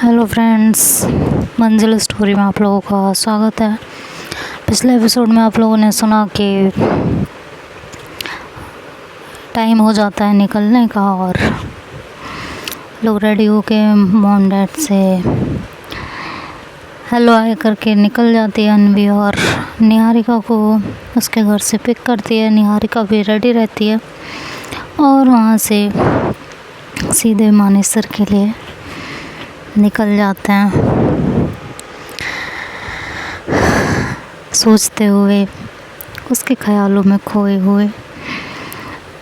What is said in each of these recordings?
Hello friends, मंजिल story में आप लोगों का स्वागत है। पिछले एपिसोड में आप लोगों ने सुना कि टाइम हो जाता है निकलने का और लोग रेडी होके मॉम डैड से हेलो हाय करके निकल जाती है अनवी और निहारिका को उसके घर से पिक करती है। निहारिका भी रेडी रहती है और वहाँ से सीधे मानेसर के लिए निकल जाते हैं, सोचते हुए उसके ख्यालों में खोए हुए।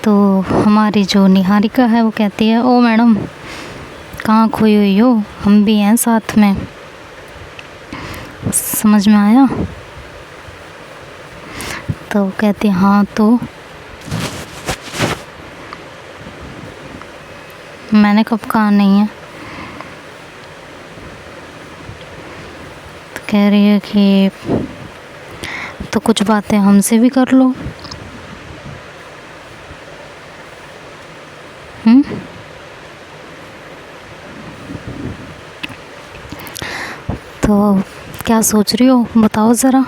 तो हमारी जो निहारिका है वो कहती है, ओ मैडम कहाँ खोई हुई हो, हम भी हैं साथ में। समझ में आया? तो कहती है हाँ, तो मैंने कब कहा नहीं है। कह रही है कि तो कुछ बातें हमसे भी कर लो। तो क्या सोच रही हो बताओ ज़रा।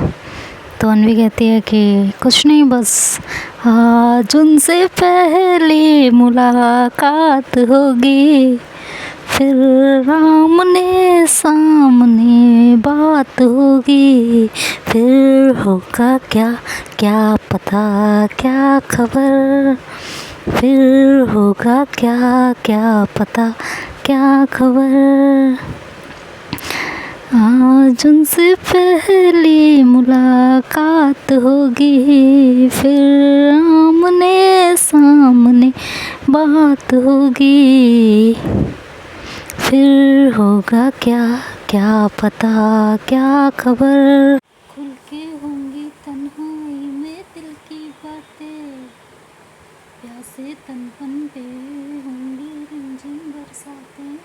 तो अनवी कहती है कि कुछ नहीं, बस आज उनसे पहली मुलाकात होगी, फिर आमने सामने बात होगी, फिर होगा क्या क्या पता क्या खबर, फिर होगा क्या क्या पता क्या खबर। आज उनसे पहली मुलाकात होगी, फिर आमने सामने बात होगी, फिर होगा क्या क्या पता क्या खबर। खुल के होंगी तन्हाई में दिल की बातें, प्यासे तनपन पे होंगी रिमझिम बरसातें,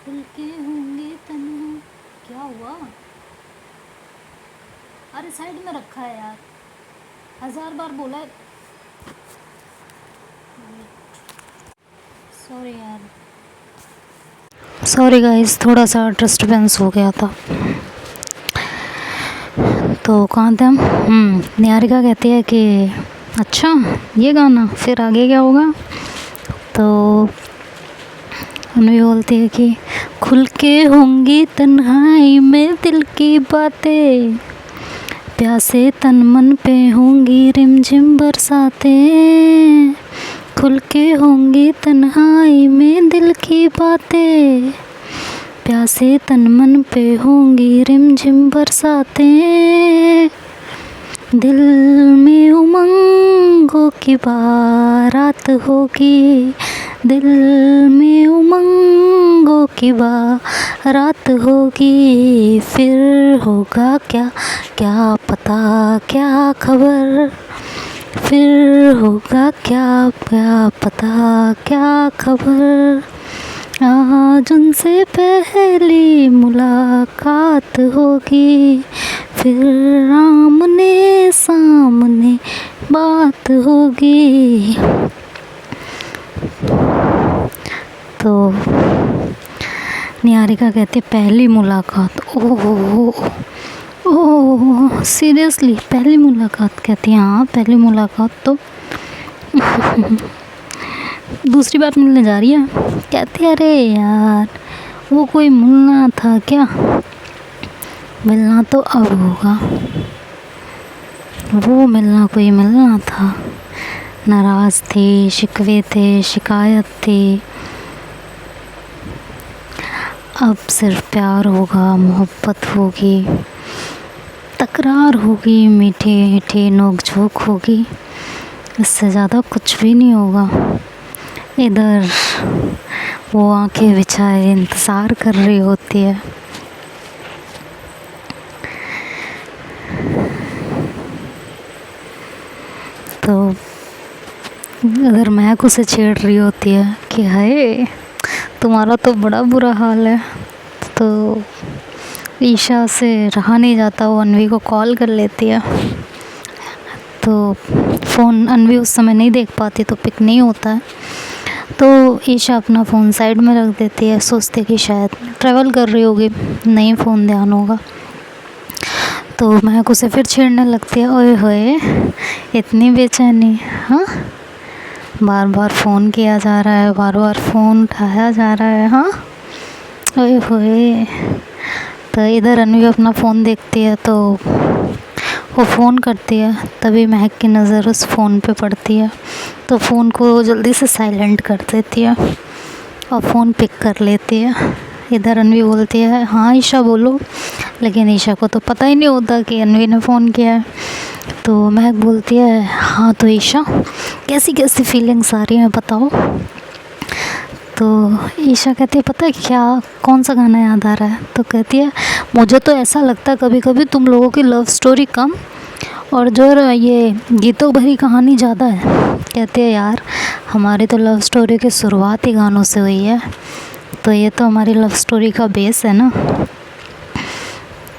खुल के होंगी तन्हा। क्या हुआ? अरे साइड में रखा है यार, 1000 बार बोला है। सॉरी यार, सॉरी गाइस, थोड़ा सा डिस्टर्बेंस हो गया था। तो कहाँ थे हम? निहारिका कहती है कि अच्छा ये गाना, फिर आगे क्या होगा? तो उन्हें बोलती है कि खुल के होंगी तन्हाई में दिल की बातें, प्यासे तन मन पे होंगी रिमझिम बरसातें, खुल के होंगी तन्हाई में दिल की बातें, प्यासे तन मन पे होंगी रिमझिम बरसातें, दिल में उमंगों की बारात होगी, दिल में उमंगों की बारात होगी, फिर होगा क्या क्या पता क्या खबर, फिर होगा क्या क्या पता क्या खबर। आज उनसे पहली मुलाकात होगी, फिर आमने सामने बात होगी। तो निहारिका कहती पहली मुलाकात, ओह ओह सीरियसली पहली मुलाकात? कहती है हाँ पहली मुलाकात तो दूसरी बार मिलने जा रही है। कहती है अरे यार वो कोई मिलना था क्या, मिलना तो अब होगा, वो मिलना कोई मिलना था। नाराज़ थी, शिकवे थे, शिकायत थी, अब सिर्फ प्यार होगा, मोहब्बत होगी, तकरार होगी, मीठी मीठी नोक-झोंक होगी, इससे ज़्यादा कुछ भी नहीं होगा। इधर वो आंखें बिछाए इंतज़ार कर रही होती है। तो अगर महक उसे छेड़ रही होती है कि हाय तुम्हारा तो बड़ा बुरा हाल है, तो ईशा से रहा नहीं जाता, वो अनवी को कॉल कर लेती है। तो फ़ोन अनवी उस समय नहीं देख पाती तो पिक नहीं होता है। तो ईशा अपना फ़ोन साइड में रख देती है, सोचती है कि शायद ट्रैवल कर रही होगी, नहीं फ़ोन ध्यान होगा। तो महक उसे फिर छेड़ने लगती है, ओए होए इतनी बेचैनी, हाँ बार बार फ़ोन किया जा रहा है, बार बार फ़ोन उठाया जा रहा है, हाँ ओए होए। तो इधर अनवी अपना फ़ोन देखती है, तो वो फ़ोन करती है, तभी महक की नज़र उस फ़ोन पे पड़ती है, तो फ़ोन को जल्दी से साइलेंट कर देती है और फ़ोन पिक कर लेती है। इधर अनवी बोलती है, हाँ ईशा बोलो, लेकिन ईशा को तो पता ही नहीं होता कि अनवी ने फ़ोन किया है। तो महक बोलती है, हाँ तो ईशा कैसी कैसी फीलिंग्स आ रही हैं बताओ। तो ईशा कहती है, पता है क्या, कौन सा गाना याद आ रहा है? तो कहती है, मुझे तो ऐसा लगता है कभी कभी तुम लोगों की लव स्टोरी कम और जो ये गीतों भरी कहानी ज़्यादा है। कहती है, यार हमारी तो लव स्टोरी की शुरुआत ही गानों से हुई है, तो ये तो हमारी लव स्टोरी का बेस है ना।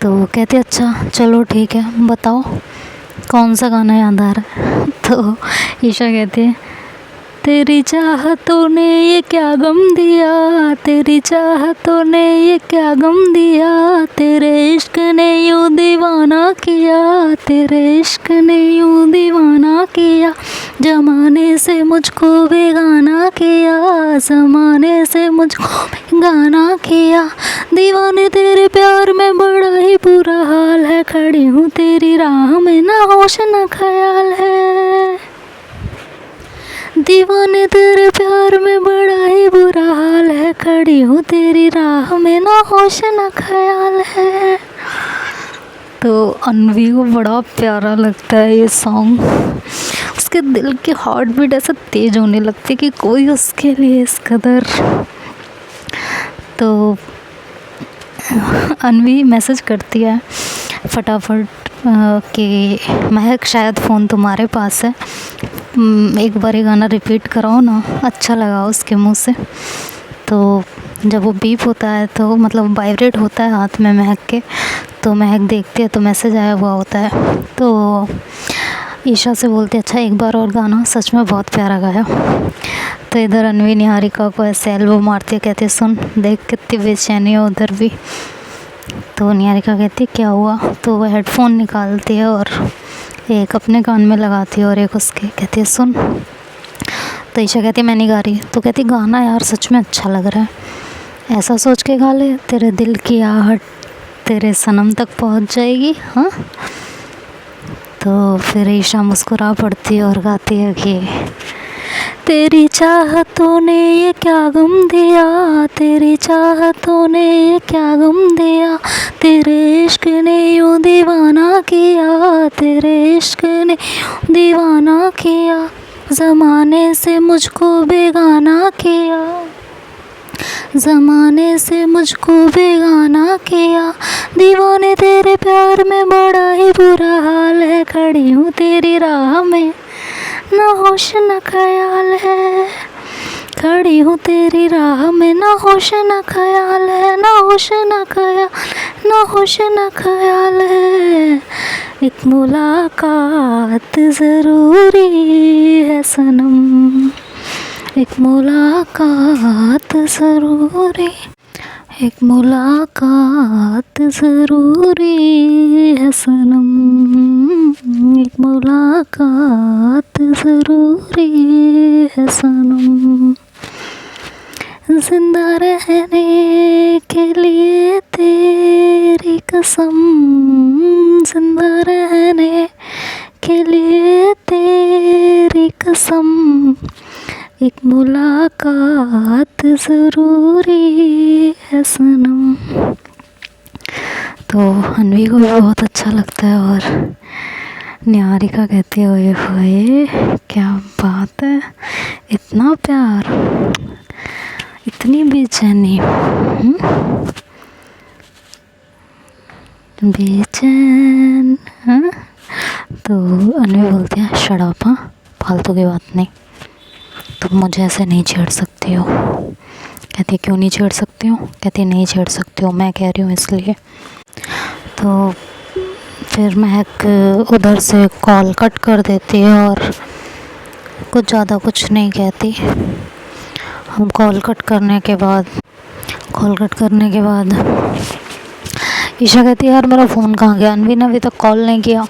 तो कहती है, अच्छा चलो ठीक है, बताओ कौन सा गाना याद आ रहा है? तो ईशा कहती है, तेरी चाहतों ने ये क्या गम दिया, तेरी चाहतों ने ये क्या गम दिया, तेरे इश्क ने यूँ दीवाना किया, तेरे इश्क ने यूँ दीवाना किया, ज़माने से मुझको बेगाना किया, ज़माने से मुझको बेगाना किया, दीवाने तेरे प्यार में बड़ा ही बुरा हाल है, खड़ी हूँ तेरी राह में ना होश ना ख्याल है, दीवाने तेरे प्यार में बड़ा ही बुरा हाल है, खड़ी हूँ तेरी राह में ना होश ना ख्याल है। तो अनवी को बड़ा प्यारा लगता है ये सॉन्ग, उसके दिल की हार्ट बीट ऐसा तेज होने लगती है कि कोई उसके लिए इस कदर। तो अनवी मैसेज करती है फटाफट कि महक शायद फ़ोन तुम्हारे पास है, एक बार ये गाना रिपीट कराओ ना, अच्छा लगा उसके मुंह से। तो जब वो बीप होता है, तो मतलब वाइब्रेट होता है हाथ में महक के, तो महक देखती है तो मैसेज आया हुआ होता है। तो ईशा से बोलती है, अच्छा एक बार और गाना, सच में बहुत प्यारा गाया। तो इधर अनवी निहारिका को ऐसे एल्बो मारती है, कहती है, सुन देख कितनी बेचैनी है उधर भी। तो निहारिका कहती है, क्या हुआ? तो वो हेडफोन निकालती है और एक अपने कान में लगाती है और एक उसके, कहती है सुन। तो ईशा कहती है, मैं नहीं गा रही। तो कहती, गाना यार सच में अच्छा लग रहा है, ऐसा सोच के गा ले, तेरे दिल की आहट तेरे सनम तक पहुंच जाएगी। हाँ, तो फिर ईशा मुस्कुरा पड़ती है और गाती है कि तेरी चाहतों ने ये क्या गम दिया, तेरी चाहतों ने ये क्या गम दिया, तेरे इश्क ने यूँ दीवाना किया, तेरे इश्क ने यूँ दीवाना किया, ज़माने से मुझको बेगाना किया, ज़माने से मुझको बेगाना किया, दीवाने तेरे प्यार में बड़ा ही बुरा हाल है, खड़ी हूँ तेरी राह में ना होश ना ख्याल है, खड़ी हूँ तेरी राह में ना होश ना ख्याल है, ना होश ना ख्याल, ना होश ना ख्याल है, एक मुलाकात ज़रूरी है सनम, एक मुलाकात ज़रूरी, एक मुलाकात ज़रूरी है सनम, एक मुलाकात ज़रूरी है सनम, जिंदा रहने के लिए तेरी कसम, जिंदा रहने के लिए तेरी कसम, एक मुलाकात ज़रूरी है सनम। तो अनवी को भी बहुत अच्छा लगता है और निहारिका कहती है, ओए होए क्या बात है, इतना प्यार, इतनी बेचैनी, बेचैन। हाँ, तो अनवी बोलती है, शट अप, हाँ फालतू की बात नहीं, तुम मुझे ऐसे नहीं छेड़ सकती हो। कहती, क्यों नहीं छेड़ सकती हूँ? कहती, नहीं छेड़ सकती हो, मैं कह रही हूँ इसलिए। तो फिर महक उधर से कॉल कट कर देती है और कुछ ज़्यादा कुछ नहीं कहती। हम कॉल कट करने के बाद ईशा कहती है यार मेरा फ़ोन कहाँ गया, अनवी ने अभी तक कॉल नहीं किया।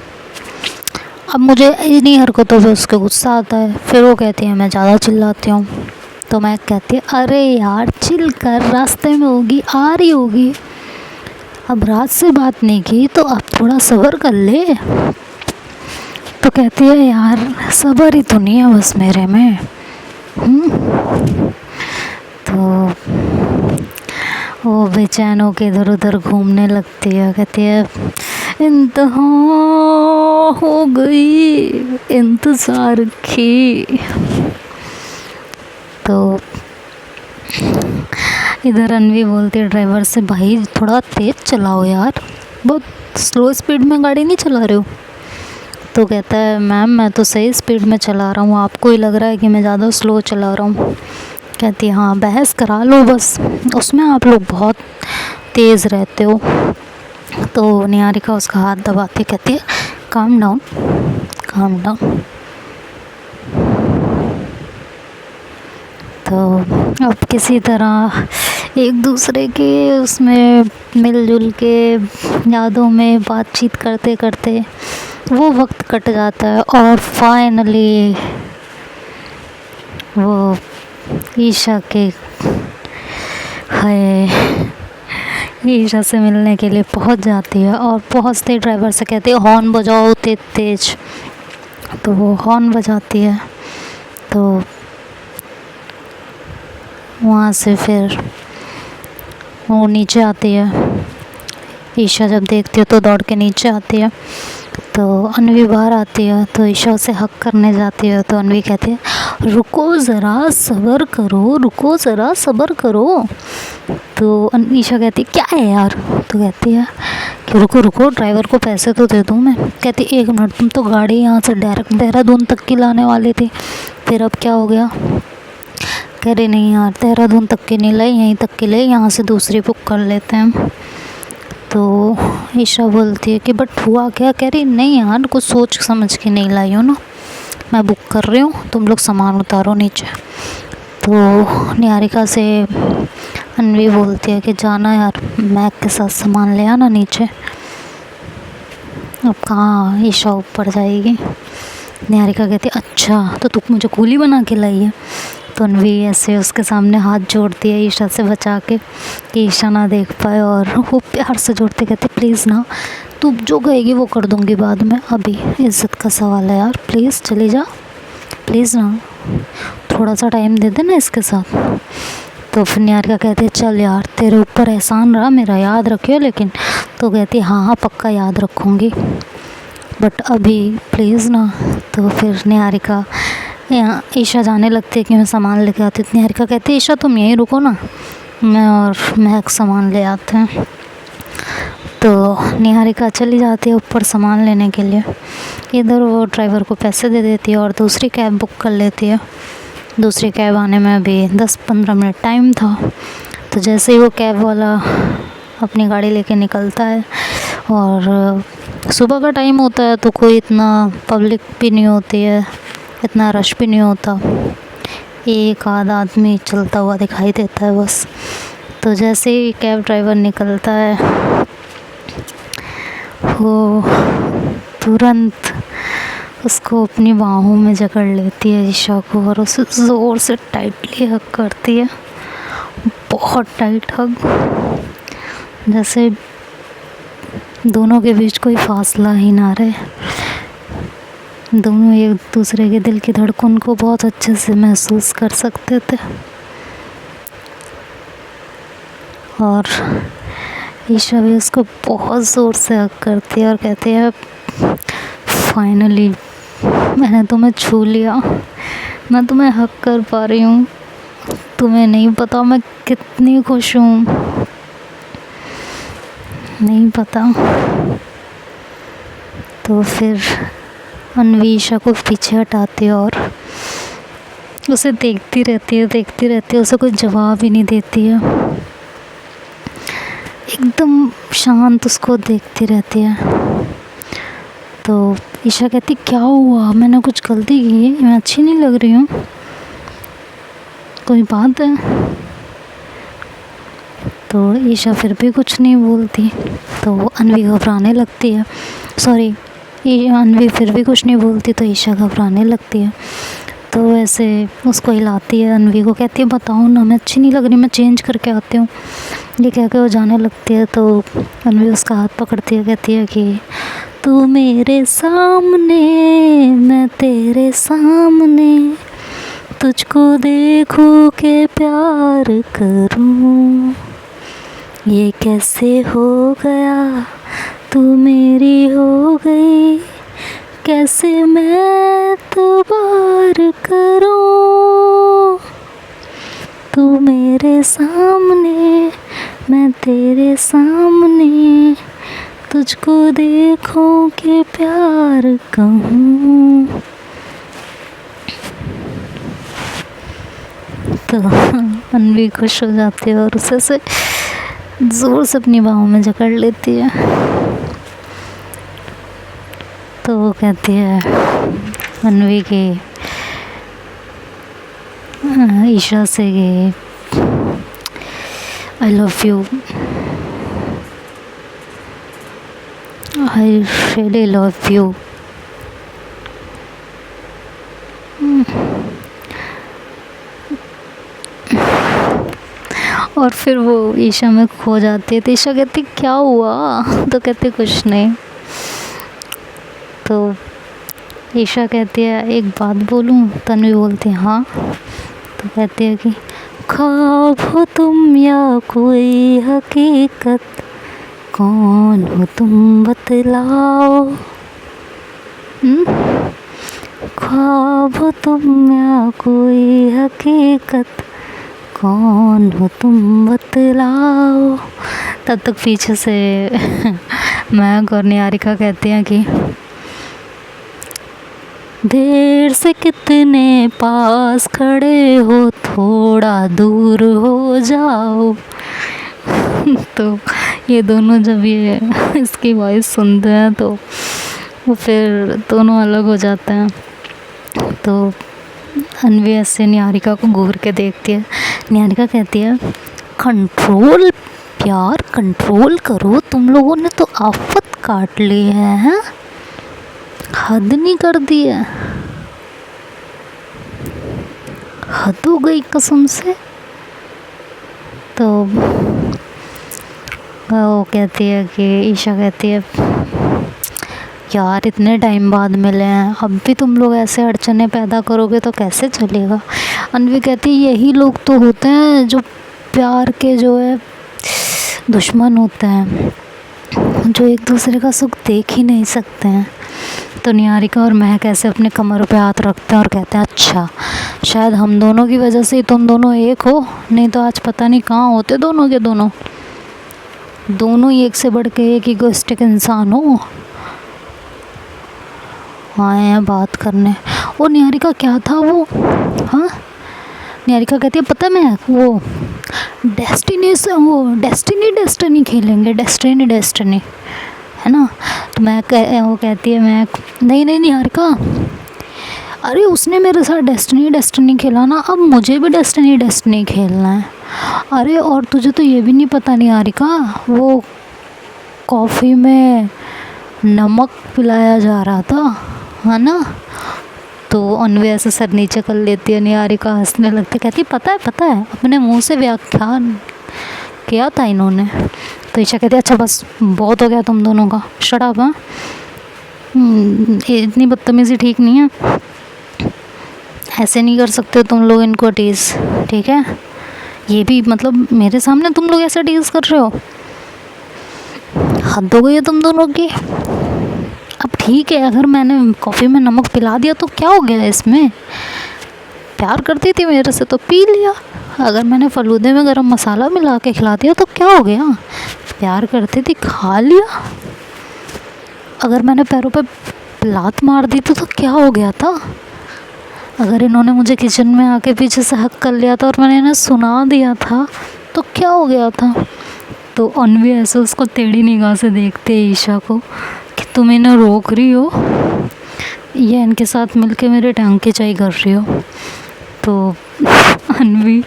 अब मुझे इन्हीं हरकतों पे उसके गुस्सा आता है। फिर वो कहती है मैं ज़्यादा चिल्लाती हूँ। तो मैं कहती है अरे यार चिल कर, रास्ते में होगी, आ रही होगी, अब रात से बात नहीं की तो अब थोड़ा सब्र कर ले। तो कहती है यार सब्र ही तो नहीं है बस मेरे में। तो वो बेचैन होके इधर उधर घूमने लगती है। कहती है इंतहा हो गई इंतज़ार की। तो इधर अनवी बोलती है ड्राइवर से भाई थोड़ा तेज़ चलाओ यार, बहुत स्लो स्पीड में गाड़ी नहीं चला रहे हो। तो कहता है मैम मैं तो सही स्पीड में चला रहा हूँ, आपको ही लग रहा है कि मैं ज़्यादा स्लो चला रहा हूँ। कहती है हाँ बहस करा लो बस, उसमें आप लोग बहुत तेज़ रहते हो। तो निहारिका उसका हाथ दबाती कहती है काम डाउन। तो अब किसी तरह एक दूसरे के उसमें मिलजुल के यादों में बातचीत करते करते वो वक्त कट जाता है। और फाइनली वो ईशा से मिलने के लिए पहुंच जाती है। और पहुंचते ड्राइवर से कहती है हॉर्न बजाओ तेज तेज। तो वो हॉर्न बजाती है। तो वहाँ से फिर वो नीचे आती है। ईशा जब देखती है तो दौड़ के नीचे आती है। तो अनवी बाहर आती है तो ईशा उसे हक करने जाती है। तो अनवी कहती है रुको ज़रा सब्र करो। तो ईशा कहती है क्या है यार। तो कहती है कि रुको ड्राइवर को पैसे तो दे दूँ मैं। कहती एक मिनट, तुम तो गाड़ी यहाँ से डायरेक्ट देहरादून तक की लाने वाली थी, फिर अब क्या हो गया। कह रही नहीं यार देहरादून तक की नहीं लाई, यहीं तक की लाई, यहाँ से दूसरी बुक कर लेते हैं। तो ईशा बोलती है कि बट हुआ क्या। कह रही नहीं यार कुछ सोच समझ के नहीं लाई हो ना, मैं बुक कर रही हूँ, तुम लोग सामान उतारो नीचे। तो निहारिका से अनवी बोलती है कि जाना यार मैग के साथ सामान ले आना नीचे। अब कहाँ ईशा ऊपर जाएगी। निहारिका कहती है अच्छा तो तू मुझे कूली बना के लाई है। तो अनवी ऐसे उसके सामने हाथ जोड़ती है ईशा से बचा के कि ईशा ना देख पाए। और वो प्यार से जोड़ते कहते प्लीज़ ना, तू जो कहेगी वो कर दूँगी बाद में, अभी इज़्ज़त का सवाल है यार, प्लीज़ चली जा, प्लीज़ ना थोड़ा सा टाइम दे देना इसके साथ। तो फिर निहारिका कहती है चल यार तेरे ऊपर एहसान रहा मेरा, याद रखियो लेकिन। तो कहती है हाँ पक्का याद रखूँगी, बट अभी प्लीज़ ना। तो फिर निहारिका यहाँ ईशा जाने लगती है कि मैं सामान लेके आती हूँ। निहारिका कहती है ईशा तुम यहीं रुको ना, मैं और महक सामान ले आते हैं। तो निहारिका चली जाती है ऊपर सामान लेने के लिए। इधर वो ड्राइवर को पैसे दे देती है और दूसरी कैब बुक कर लेती है। दूसरी कैब आने में अभी 10-15 मिनट टाइम था। तो जैसे ही वो कैब वाला अपनी गाड़ी लेके निकलता है, और सुबह का टाइम होता है तो कोई इतना पब्लिक भी नहीं होती है, इतना रश भी नहीं होता, एक आधा आदमी चलता हुआ दिखाई देता है बस। तो जैसे ही कैब ड्राइवर निकलता है वो तुरंत उसको अपनी बाहों में जकड़ लेती है ईशा को, और उसे ज़ोर से टाइटली हग करती है, बहुत टाइट हग, जैसे दोनों के बीच कोई फासला ही ना रहे। दोनों एक दूसरे के दिल की धड़कन को बहुत अच्छे से महसूस कर सकते थे। और ईशा भी उसको बहुत ज़ोर से हग करती है और कहती है फाइनली मैंने तुम्हें छू लिया, मैं तुम्हें हग कर पा रही हूँ, तुम्हें नहीं पता मैं कितनी खुश हूँ, नहीं पता। तो फिर अनवी ईशा को पीछे हटाती है और उसे देखती रहती है, उसे कोई जवाब ही नहीं देती है, एकदम शांत उसको देखती रहती है। तो ईशा कहती क्या हुआ, मैंने कुछ गलती की है, मैं अच्छी नहीं लग रही हूँ। कोई बात है। तो ईशा फिर भी कुछ नहीं बोलती, तो अन्वी घबराने लगती है। सॉरी, अन्वी फिर भी कुछ नहीं बोलती तो ईशा घबराने लगती है। तो ऐसे उसको हिलाती है, अन्वी को कहती है बताओ ना, मैं अच्छी नहीं लग रही, मैं चेंज करके आती हूँ। ये कह के वो जाने लगती है। तो अन्वी उसका हाथ पकड़ती है, कहती है कि तू मेरे सामने, मैं तेरे सामने, तुझको देखूं के प्यार करूं, ये कैसे हो गया, तू मेरी हो गई, कैसे मैं एतबार करूं, तू मेरे सामने, मैं तेरे सामने, तुझको देखूं के प्यार कहूं। तो अन्वी खुश हो जाती है और उसे से ज़ोर से अपनी बाहों में जकड़ लेती है। तो वो कहती है अन्वी के ईशा से कि I love you, I really love you. और फिर वो ईशा में खो जाती है। तो ईशा कहती क्या हुआ, तो कहती कुछ नहीं। तो ईशा कहती है एक बात बोलूं, तन्वी बोलती है हाँ। तो कहती है कि ख्वाब हो तुम या कोई हकीकत, कौन हो तुम बतलाओ। ख्वाब हो तुम या कोई हकीकत, कौन हो तुम बतलाओ। तब तक पीछे से महक और निहारिका कहती हैं कि देर से कितने पास खड़े हो, थोड़ा दूर हो जाओ। तो ये दोनों जब ये इसकी वॉइस सुनते हैं तो वो फिर दोनों अलग हो जाते हैं। तो अन्वी ऐसे निहारिका को घूर के देखती है। निहारिका कहती है कंट्रोल प्यार, कंट्रोल करो, तुम लोगों ने तो आफत काट ली है, हैं? हद नहीं कर दी है, हद हो गई कसम से। तो वो कहती है कि ईशा कहती है यार इतने टाइम बाद मिले हैं, अब भी तुम लोग ऐसे अड़चने पैदा करोगे तो कैसे चलेगा। अन्वी कहती है यही लोग तो होते हैं जो प्यार के जो है दुश्मन होते हैं, जो एक दूसरे का सुख देख ही नहीं सकते हैं। तो निहारिका और महक ऐसे अपने कमर पे हाथ रखते हैं और कहते हैं अच्छा शायद हम दोनों की वजह से ही तुम दोनों एक हो, नहीं तो आज पता नहीं कहाँ होते दोनों के दोनों। दोनों ही एक से बढ़ के एक इगोइस्टिक इंसान हो, आए हैं बात करने। और निहारिका क्या था वो, हाँ निहारिका कहती है पता मैं वो डेस्टिनी खेलेंगे, डेस्टिनी है ना। तो वो कहती है मैं नहीं निहारिका, अरे उसने मेरे साथ डेस्टिनी खेला ना, अब मुझे भी डेस्टिनी खेलना है। अरे और तुझे तो ये भी नहीं पता निहारिका, वो कॉफ़ी में नमक पिलाया जा रहा था, है ना। तो अन्वी ऐसे सर नीचे कर लेती है। निहारिका हंसने लगती, कहती पता है अपने मुंह से व्याख्यान किया था इन्होंने। तो ईशा कहती अच्छा बस बहुत हो गया तुम दोनों का, शट अप। हाँ इतनी बदतमीज़ी ठीक नहीं है, ऐसे नहीं कर सकते तुम लोग इनको टीज़, ठीक है। ये भी मतलब मेरे सामने तुम लोग ऐसे टीज़ कर रहे हो, हद हो गई है तुम दोनों की। अब ठीक है अगर मैंने कॉफ़ी में नमक पिला दिया तो क्या हो गया इसमें, प्यार करती थी मेरे से तो पी लिया। अगर मैंने फ़लूदे में गरम मसाला मिला के खिला दिया तो क्या हो गया, प्यार करती थी खा लिया। अगर मैंने पैरों पे लात मार दी थी तो क्या हो गया था। अगर इन्होंने मुझे किचन में आके पीछे से हक कर लिया था और मैंने इन्हें सुना दिया था तो क्या हो गया था। तो अन्वी ऐसे उसको टेढ़ी निगाह से देखते हैं ईशा को कि तुम इन्हें रोक रही हो या इनके साथ मिलके मेरे टांग खिंचाई कर रही हो। तो अनवी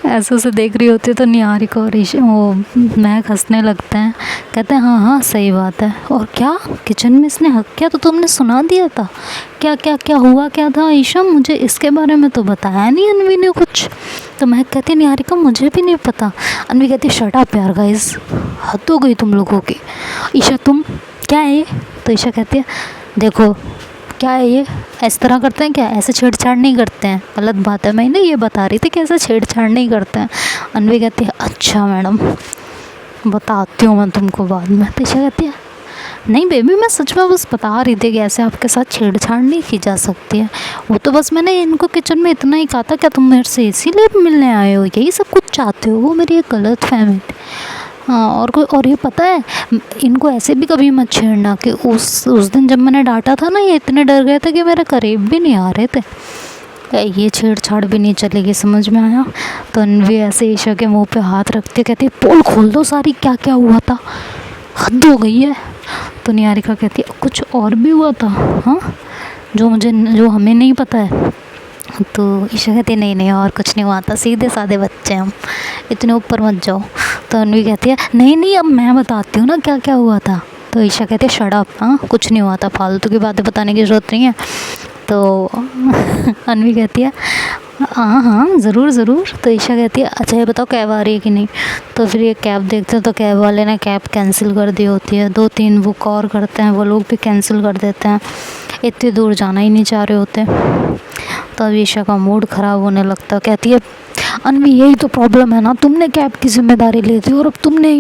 ऐसे उसे देख रही होती है तो निहारिका और वो महक हंसने लगते हैं। कहते हैं हाँ हाँ सही बात है। और क्या किचन में इसने हक किया तो तुमने सुना दिया था? क्या क्या क्या हुआ क्या था ईशा? मुझे इसके बारे में तो बताया नहीं अनवी ने कुछ। तो महक कहती है निहारिका मुझे भी नहीं पता। अनवी कहती है शट अप यार गाइस, हद हो गई तुम लोगों की। ईशा तुम क्या है ये? तो ईशा कहती है देखो क्या है ये, इस तरह करते हैं क्या? ऐसे छेड़छाड़ नहीं करते हैं, गलत बात है। मैंने ये बता रही थी कि ऐसे छेड़छाड़ नहीं करते हैं। अनवी कहती है अच्छा मैडम बताती हूँ मैं तुमको बाद में। तो ईशा कहती है नहीं बेबी मैं सच में बस बता रही थी कि ऐसे आपके साथ छेड़छाड़ नहीं की जा सकती है। वो तो बस मैंने इनको किचन में इतना ही कहा था, क्या तुम मेरे से इसीलिए मिलने आए हो, यही सब कुछ चाहते हो? वो मेरी एक गलत फहमी थी। हाँ और ये पता है इनको ऐसे भी कभी मत छेड़ना कि उस दिन जब मैंने डांटा था ना ये इतने डर गए थे कि मेरे करीब भी नहीं आ रहे थे। ये छेड़छाड़ भी नहीं चलेगी, समझ में आया? तो अनवी ऐसे ईशा के मुंह पे हाथ रखते कहती है पोल खोल दो सारी, क्या क्या हुआ था, हद हो गई है। तो निहारिका कहती है कुछ और भी हुआ था हाँ जो हमें नहीं पता है? तो ईशा कहती है नहीं और कुछ नहीं हुआ था, सीधे साधे बच्चे हम, इतने ऊपर मत जाओ। तो अनवी कहती है नहीं अब मैं बताती हूँ ना क्या क्या हुआ था। तो ईशा कहती है शट अप, हाँ कुछ नहीं हुआ था, फालतू की बातें बताने की ज़रूरत नहीं है। तो अनवी कहती है हाँ ज़रूर। तो ईशा कहती है अच्छा ये बताओ कैब आ रही है कि नहीं? तो फिर ये कैब देखते हैं तो कैब वाले ने कैब कैंसिल कर दी होती है। 2-3 बुक और करते हैं, वो लोग भी कैंसिल कर देते हैं, इतनी दूर जाना ही नहीं चाह रहे होते। तो अब ईशा का मूड ख़राब होने लगता। कहती है अनवी यही तो प्रॉब्लम है ना, तुमने कैब की जिम्मेदारी ली थी और अब तुमने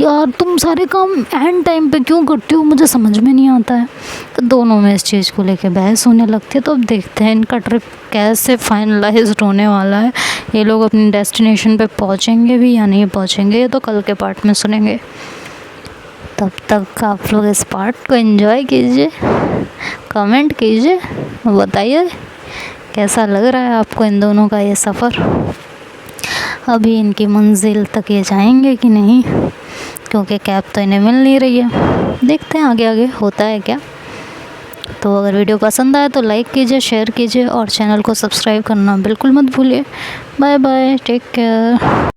यार तुम सारे काम एंड टाइम पे क्यों करती हो, मुझे समझ में नहीं आता है। तो दोनों में इस चीज़ को लेके बहस होने लगती है। तो अब देखते हैं इनका ट्रिप कैसे फाइनलाइज्ड होने वाला है, ये लोग अपनी डेस्टिनेशन पे पहुँचेंगे भी या नहीं पहुँचेंगे, ये तो कल के पार्ट में सुनेंगे। तब तक आप लोग इस पार्ट को एंजॉय कीजिए, कमेंट कीजिए, बताइए कैसा लग रहा है आपको इन दोनों का ये सफ़र। अभी इनकी मंजिल तक ये जाएंगे कि नहीं, क्योंकि कैब तो इन्हें मिल नहीं रही है। देखते हैं आगे होता है क्या। तो अगर वीडियो पसंद आए तो लाइक कीजिए, शेयर कीजिए और चैनल को सब्सक्राइब करना बिल्कुल मत भूलिए। Bye bye, take care.